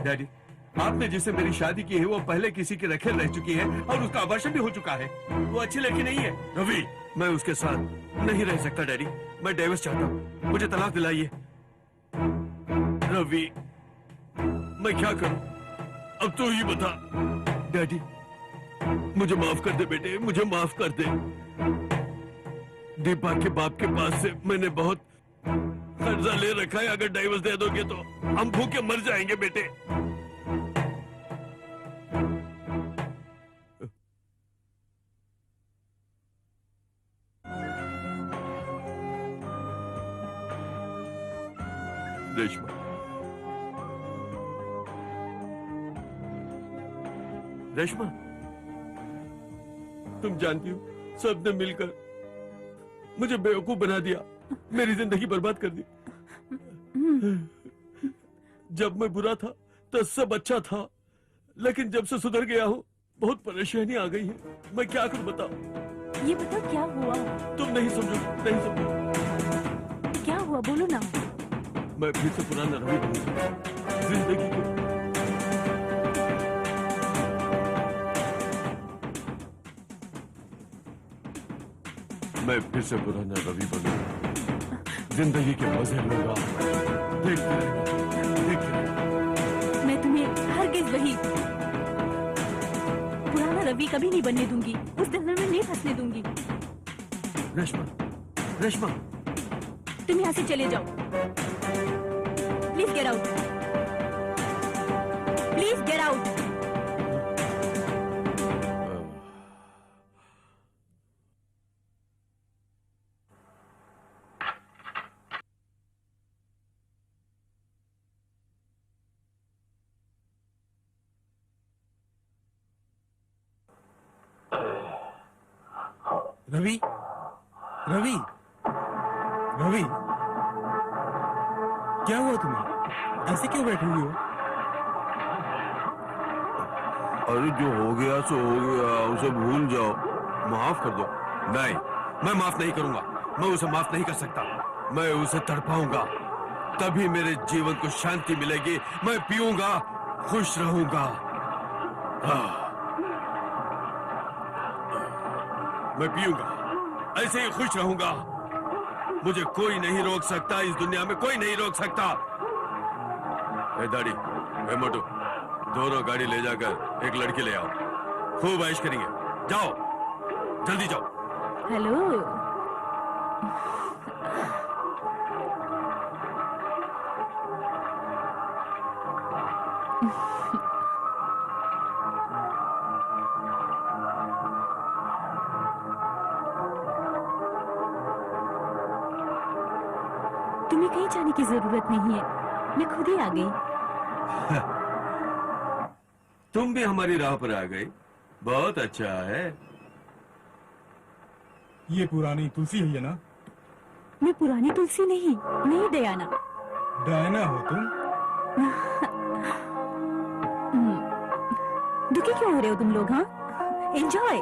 डैडी, आपने जिससे मेरी शादी की है वो पहले किसी की रखेल रह चुकी है और उसका अबॉर्शन भी हो चुका है। वो अच्छी लड़की नहीं है। रवि, मैं उसके साथ नहीं रह सकता डैडी। मैं डिवोर्स चाहता हूँ। मुझे तलाक दिलाइए। रवि, मैं क्या करूं? अब तो ही बता। डैडी, मुझे माफ कर दे बेटे, मुझे माफ कर दे। दीपा के बाप के पास से मैंने बहुत कर्जा ले रखा है, अगर डाइवोर्स दे दोगे तो हम भूखे मर जाएंगे बेटे। रेशमा, रेशमा, तुम जानती हो सबने मिलकर मुझे बेवकूफ बना दिया, मेरी जिंदगी बर्बाद कर दी। जब मैं बुरा था तो सब अच्छा था, लेकिन जब से सुधर गया हूँ बहुत परेशानी आ गई है। मैं क्या करूं बताओ? ये बताओ क्या हुआ? तुम नहीं समझोगे, नहीं समझो। क्या हुआ बोलो ना। मैं फिर से पुराना रवि बनूंगा जिंदगी के। मैं फिर से पुराना रवि बनूंगा, जिंदगी के मजे लूंगा। देखते रहना, देखते रहना। मैं तुम्हें हरगिज वही पुराना रवि कभी नहीं बनने दूंगी, उस दलदल में नहीं फंसने दूंगी। रेशमा, रेशमा, तुम यहाँ से चले जाओ। Please get out, please get out. Ravi, Ravi, Ravi, क्या हुआ तुम्हें? ऐसे क्यों बैठी हुई हो? अरे जो हो गया सो हो गया, उसे भूल जाओ, माफ कर दो। नहीं, मैं माफ नहीं करूंगा, मैं उसे माफ नहीं कर सकता। मैं उसे तड़पाऊंगा, तभी मेरे जीवन को शांति मिलेगी। मैं पीऊंगा, खुश रहूंगा। मैं पीऊंगा, ऐसे ही खुश रहूंगा। मुझे कोई नहीं रोक सकता, इस दुनिया में कोई नहीं रोक सकता। ए दाढ़ी, ए मोटू, दोनों गाड़ी ले जाकर एक लड़की ले आओ, खूब ऐश करेंगे। जाओ, जल्दी जाओ। हेलो, तुम्हें कहीं जाने की जरूरत नहीं है, मैं खुद ही आ गई। तुम भी हमारी राह पर आ गई, बहुत अच्छा है। ये पुरानी तुलसी है ना? मैं पुरानी तुलसी नहीं, नहीं डयाना। डायना हो तुम? दुखी क्यों हो रहे हो तुम लोग? हाँ, एंजॉय।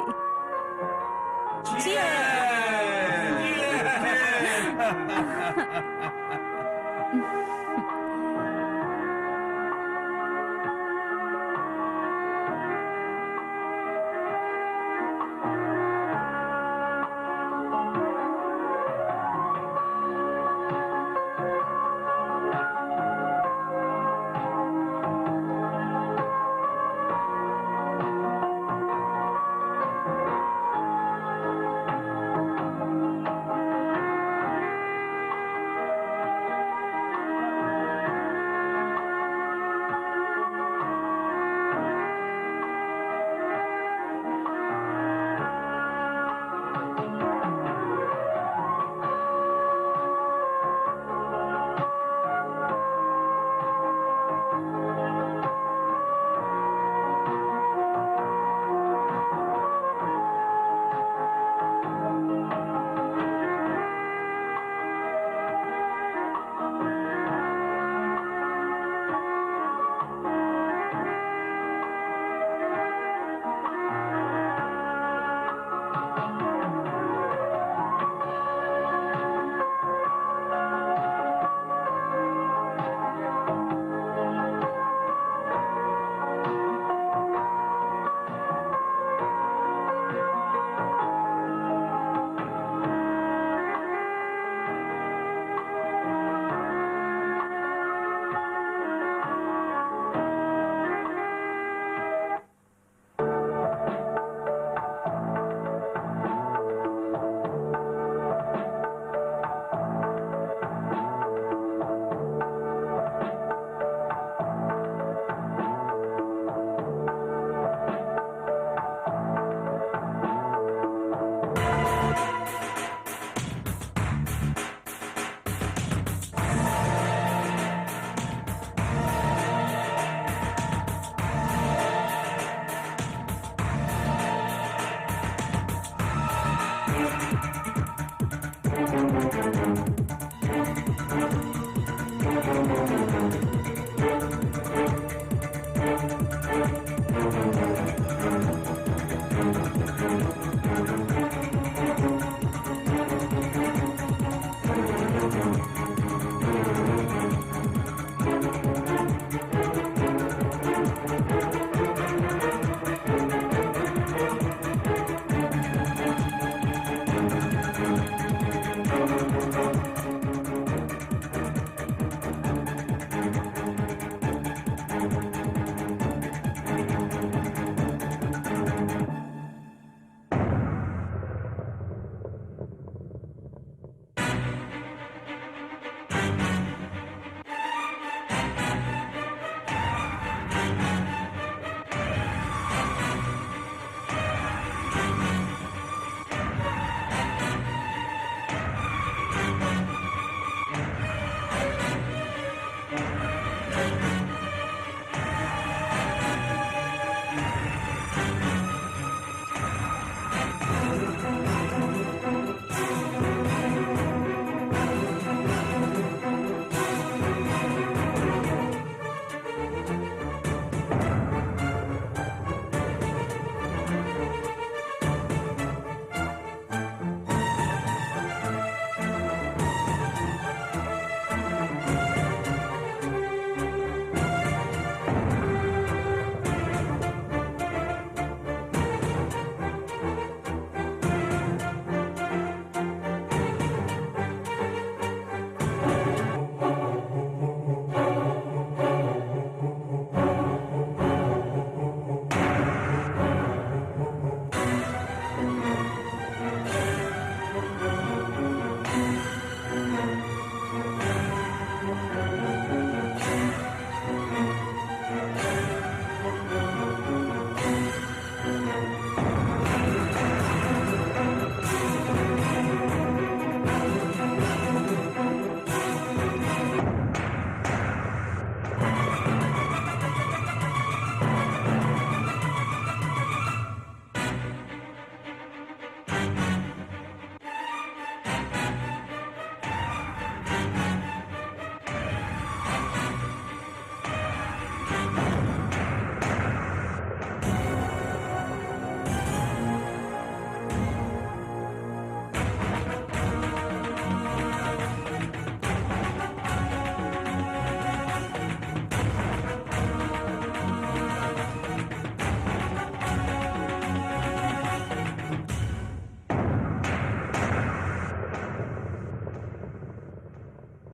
है